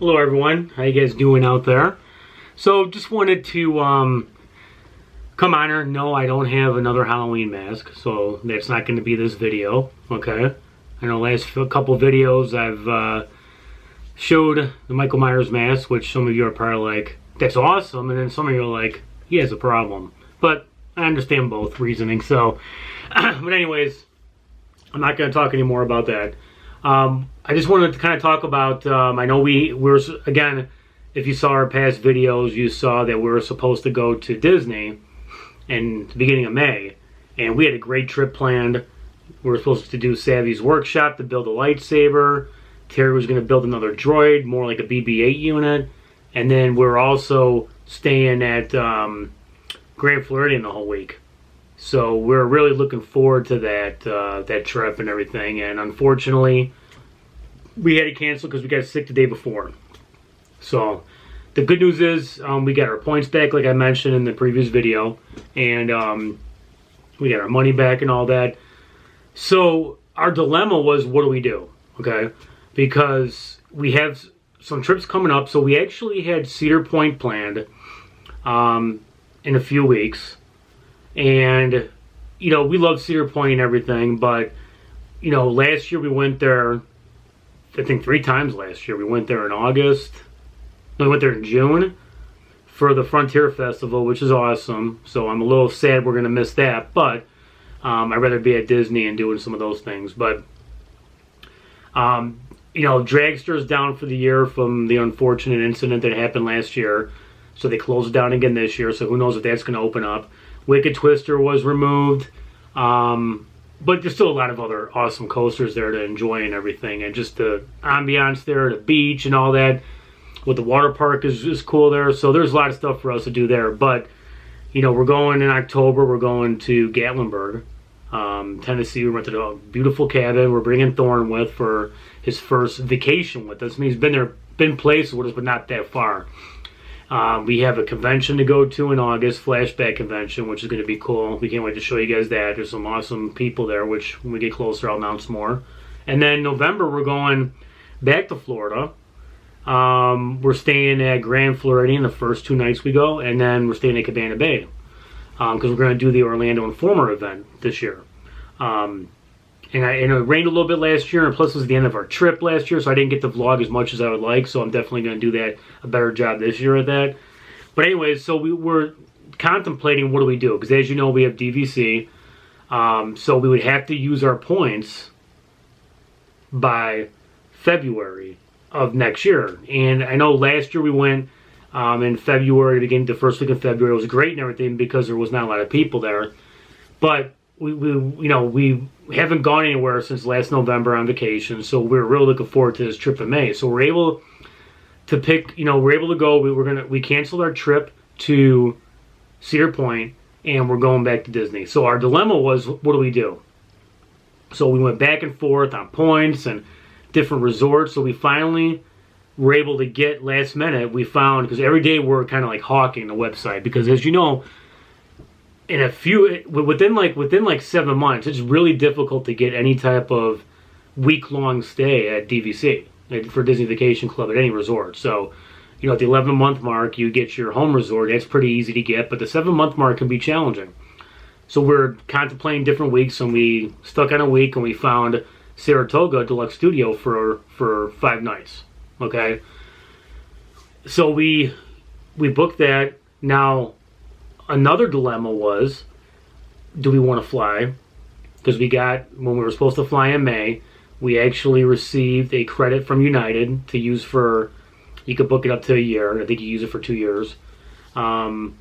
Hello everyone, how you guys doing out there? So just wanted to come on here. No, I don't have another Halloween mask, so that's not going to be this video, okay? I know last couple videos I've showed the Michael Myers mask, which some of you are probably like, that's awesome, and then some of you are like, he has a problem. But I understand both reasoning, so, but anyways, I'm not going to talk anymore about that. I just wanted to kind of talk about, I know we're, again, if you saw our past videos, you saw that we were supposed to go to Disney in the beginning of May, and we had a great trip planned. We were supposed to do Savvy's workshop to build a lightsaber. Terry was going to build another droid, more like a BB-8 unit, and then we're also staying at Grand Floridian the whole week. So we're really looking forward to that trip and everything, and unfortunately, we had to cancel because we got sick the day before. So the good news is we got our points back, like I mentioned in the previous video, and we got our money back and all that. So our dilemma was, what do we do? Okay, because we have some trips coming up. So we actually had Cedar Point planned in a few weeks, and you know, we love Cedar Point and everything, but you know, last year we went there, I think 3 times last year. We went there in August. No, we went there in June for the Frontier Festival, which is awesome. So I'm a little sad we're going to miss that. But I'd rather be at Disney and doing some of those things. But, you know, Dragster's down for the year from the unfortunate incident that happened last year. So they closed down again this year. So who knows if that's going to open up. Wicked Twister was removed. But there's still a lot of other awesome coasters there to enjoy and everything. And just the ambiance there, the beach and all that. With the water park is cool there. So there's a lot of stuff for us to do there. But, you know, we're going in October. We're going to Gatlinburg, Tennessee. We rented a beautiful cabin. We're bringing Thorne with for his first vacation with us. I mean, he's been places with us, but not that far. We have a convention to go to in August, Flashback Convention, which is going to be cool. We can't wait to show you guys that. There's some awesome people there, which when we get closer, I'll announce more. And then November, we're going back to Florida. We're staying at Grand Floridian the first 2 nights we go, and then we're staying at Cabana Bay because we're going to do the Orlando Informer event this year. And it rained a little bit last year, and plus it was the end of our trip last year, so I didn't get to vlog as much as I would like, so I'm definitely going to do that, a better job this year at that. But anyways, so we were contemplating what do we do, because as you know, we have DVC, so we would have to use our points by February of next year. And I know last year we went in February, beginning the first week of February. It was great and everything because there was not a lot of people there, but we haven't gone anywhere since last November on vacation, so we're really looking forward to this trip in May. So we're able to pick, we're able to go. We canceled our trip to Cedar Point, and we're going back to Disney. So our dilemma was, what do we do? So we went back and forth on points and different resorts. So we finally were able to get last minute. We found, because every day we're kind of like hawking the website, because as you know, within like 7 months, it's really difficult to get any type of week-long stay at DVC, for Disney Vacation Club, at any resort. So, at the 11-month mark, you get your home resort. That's pretty easy to get, but the 7-month mark can be challenging. So we're contemplating different weeks, and we stuck on a week, and we found Saratoga Deluxe Studio for 5 nights. Okay, so we booked that. Now, another dilemma was, do we want to fly? Because when we were supposed to fly in May, we actually received a credit from United to use you could book it up to a year. I think you use it for 2 years. And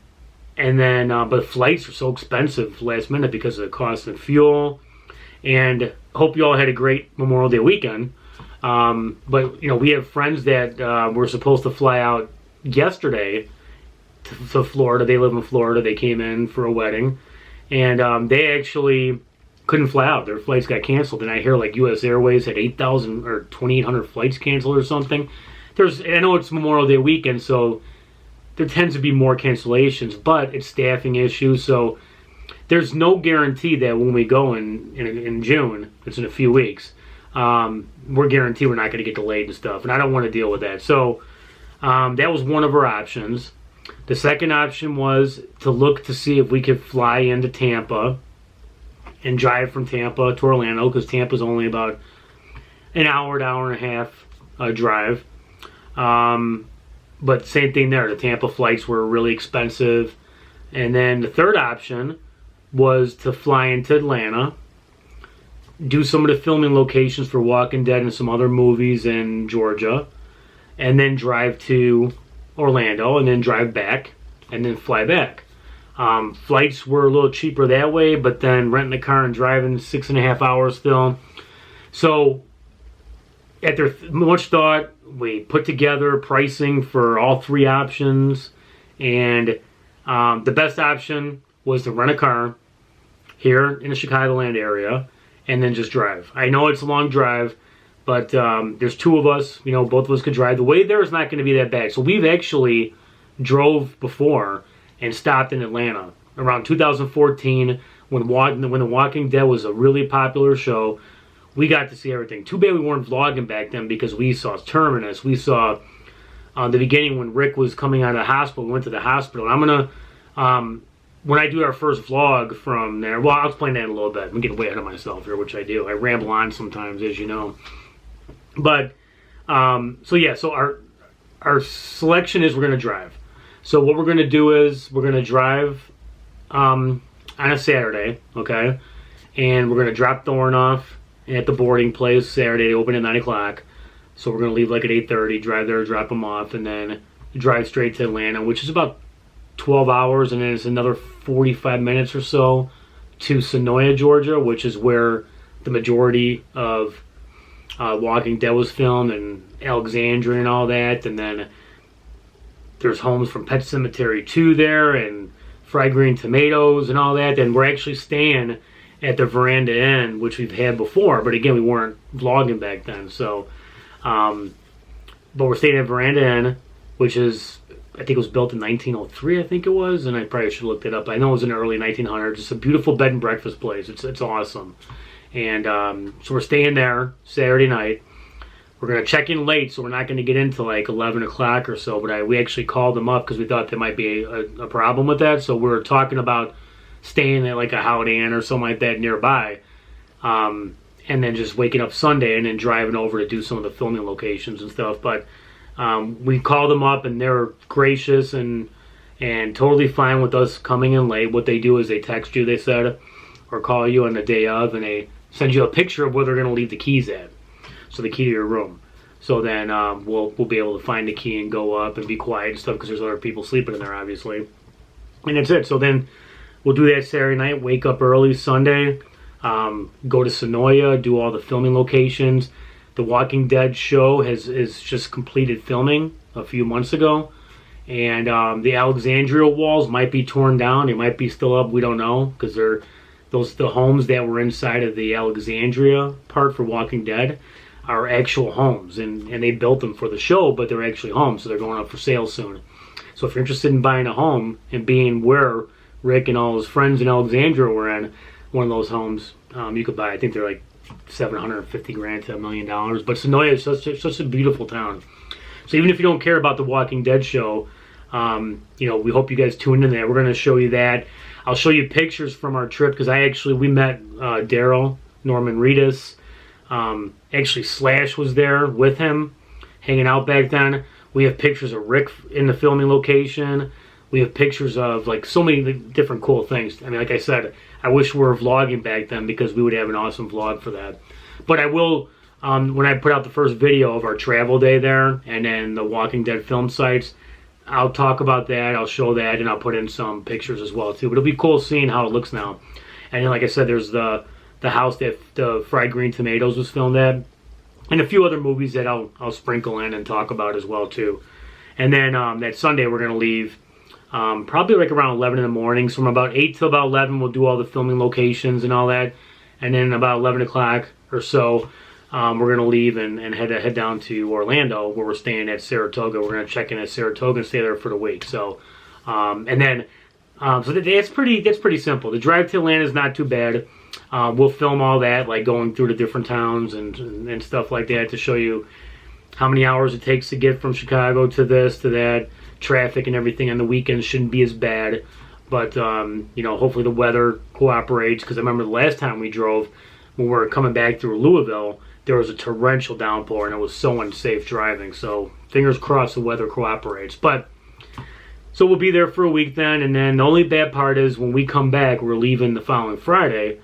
then, but flights are so expensive last minute because of the cost of fuel. And hope you all had a great Memorial Day weekend. But, we have friends that were supposed to fly out yesterday to Florida. They live in Florida. They came in for a wedding, and they actually couldn't fly out. Their flights got canceled, and I hear like U.S. Airways had 8,000 or 2,800 flights canceled or something. I know it's Memorial Day weekend, so there tends to be more cancellations, but it's staffing issues. So there's no guarantee that when we go in June, it's in a few weeks, we're guaranteed we're not going to get delayed and stuff, and I don't want to deal with that. So That was one of our options. The second option was to look to see if we could fly into Tampa and drive from Tampa to Orlando, because Tampa's only about an hour and a half drive. But same thing there. The Tampa flights were really expensive. And then the third option was to fly into Atlanta, do some of the filming locations for Walking Dead and some other movies in Georgia, and then drive to Orlando, and then drive back, and then fly back. Flights were a little cheaper that way, but then renting a car and driving 6.5 hours still. So after much thought, we put together pricing for all three options, and the best option was to rent a car here in the Chicagoland area and then just drive. I know it's a long drive, but there's two of us, you know, both of us could drive. The way there is not going to be that bad. So we've actually drove before and stopped in Atlanta around 2014 when The Walking Dead was a really popular show. We got to see everything. Too bad we weren't vlogging back then, because we saw Terminus. We saw the beginning when Rick was coming out of the hospital. We went to the hospital. And I'm going to, when I do our first vlog from there, well, I'll explain that in a little bit. I'm getting way ahead of myself here, which I do. I ramble on sometimes, as you know. But, so yeah, so our selection is we're going to drive. So what we're going to do is we're going to drive on a Saturday, okay? And we're going to drop Thorne off at the boarding place Saturday. They open at 9 o'clock. So we're going to leave like at 8:30, drive there, drop him off, and then drive straight to Atlanta, which is about 12 hours, and then it's another 45 minutes or so to Sonoya, Georgia, which is where the majority of Walking Dead was filmed, and Alexandria and all that. And then there's homes from Pet Cemetery 2 there, and Fried Green Tomatoes and all that. And we're actually staying at the Veranda Inn, which we've had before, but again, we weren't vlogging back then. So, but we're staying at Veranda Inn, which is, I think it was built in 1903, I think it was, and I probably should have looked it up. I know it was in the early 1900s. It's a beautiful bed and breakfast place. It's awesome. And so we're staying there Saturday night. We're going to check in late, so we're not going to get into like 11 o'clock or so, but we actually called them up because we thought there might be a problem with that. So we were talking about staying at like a Holiday Inn or something like that nearby, and then just waking up Sunday and then driving over to do some of the filming locations and stuff. But we called them up, and they were gracious and totally fine with us coming in late. What they do is they text you, they said, or call you on the day of, and they send you a picture of where they're going to leave the keys at. So the key to your room. So then we'll be able to find the key and go up and be quiet and stuff, because there's other people sleeping in there, obviously. And that's it. So then we'll do that Saturday night, wake up early Sunday, go to Sonoya, do all the filming locations. The Walking Dead show is just completed filming a few months ago. And the Alexandria walls might be torn down. They might be still up. We don't know, because they're the homes that were inside of the Alexandria part for Walking Dead are actual homes, and they built them for the show, but they're actually homes, so they're going up for sale soon. So if you're interested in buying a home and being where Rick and all his friends in Alexandria were in one of those homes, you could buy. I think they're like $750,000 to $1 million. But Sonoya is such a beautiful town. So even if you don't care about the Walking Dead show, you know, we hope you guys tune in there. We're going to show you that. I'll show you pictures from our trip, because we met Daryl, Norman Reedus. Actually, Slash was there with him, hanging out back then. We have pictures of Rick in the filming location. We have pictures of like so many different cool things. I mean, like I said, I wish we were vlogging back then, because we would have an awesome vlog for that. But I will, when I put out the first video of our travel day there, and then the Walking Dead film sites, I'll talk about that, I'll show that, and I'll put in some pictures as well too. But it'll be cool seeing how it looks now. And then, like I said, there's the house that the Fried Green Tomatoes was filmed at, and a few other movies that I'll sprinkle in and talk about as well too. And then that Sunday we're going to leave probably like around 11 in the morning. So from about 8 to about 11 we'll do all the filming locations and all that. And then about 11 o'clock or so we're going to leave and head down to Orlando, where we're staying at Saratoga. We're going to check in at Saratoga and stay there for the week. So and then so that's pretty simple. The drive to Atlanta is not too bad. We'll film all that, like going through the different towns and stuff like that, to show you how many hours it takes to get from Chicago to this, to that. Traffic and everything on the weekends shouldn't be as bad. But, you know, hopefully the weather cooperates. Because I remember the last time we drove, when we were coming back through Louisville, there was a torrential downpour and it was so unsafe driving. So fingers crossed the weather cooperates. But so we'll be there for a week then, and then the only bad part is when we come back, we're leaving the following Friday,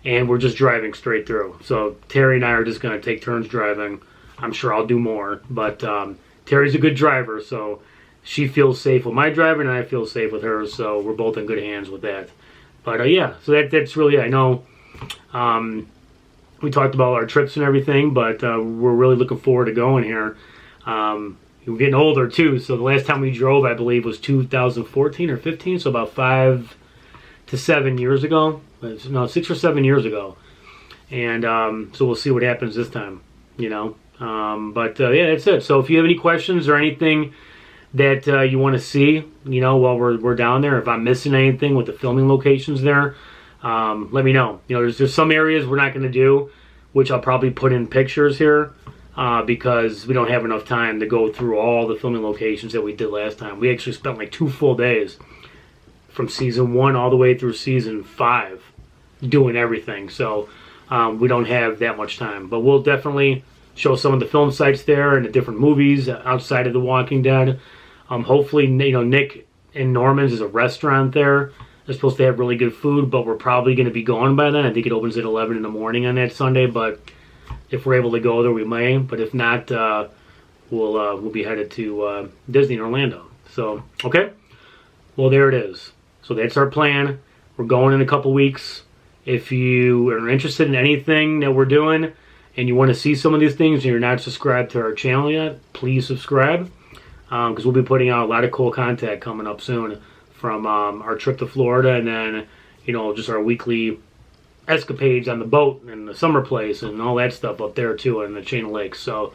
and we're just driving straight through. So Terry and I are just going to take turns driving. I'm sure I'll do more, but Terry's a good driver, so she feels safe with my driving, and I feel safe with hers, so we're both in good hands with that. But yeah, so that's really it. I know we talked about our trips and everything, but we're really looking forward to going here. We're getting older too, so the last time we drove, I believe, was 2014 or 15, so about 5 to 7 years ago. No, 6 or 7 years ago. And so we'll see what happens this time, you know. But yeah, that's it. So if you have any questions or anything that you want to see, you know, while we're down there, if I'm missing anything with the filming locations there, let me know. You know, there's some areas we're not going to do, which I'll probably put in pictures here. Because we don't have enough time to go through all the filming locations that we did last time. We actually spent like 2 full days from season 1 all the way through season 5 doing everything. So we don't have that much time. But we'll definitely show some of the film sites there and the different movies outside of The Walking Dead. Hopefully, you know, Nick and Norman's is a restaurant there. They're supposed to have really good food, but we're probably going to be going by then. I think it opens at 11 in the morning on that Sunday, but if we're able to go there, we may. But if not, we'll be headed to Disney in Orlando. So, okay. Well, there it is. So that's our plan. We're going in a couple weeks. If you are interested in anything that we're doing and you want to see some of these things and you're not subscribed to our channel yet, please subscribe. Because we'll be putting out a lot of cool content coming up soon from our trip to Florida, and then, you know, just our weekly escapades on the boat and the summer place and all that stuff up there too in the chain of lakes. So,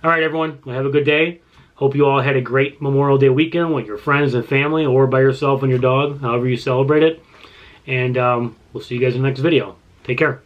all right, everyone, well, have a good day. Hope you all had a great Memorial Day weekend with your friends and family, or by yourself and your dog, however you celebrate it. And we'll see you guys in the next video. Take care.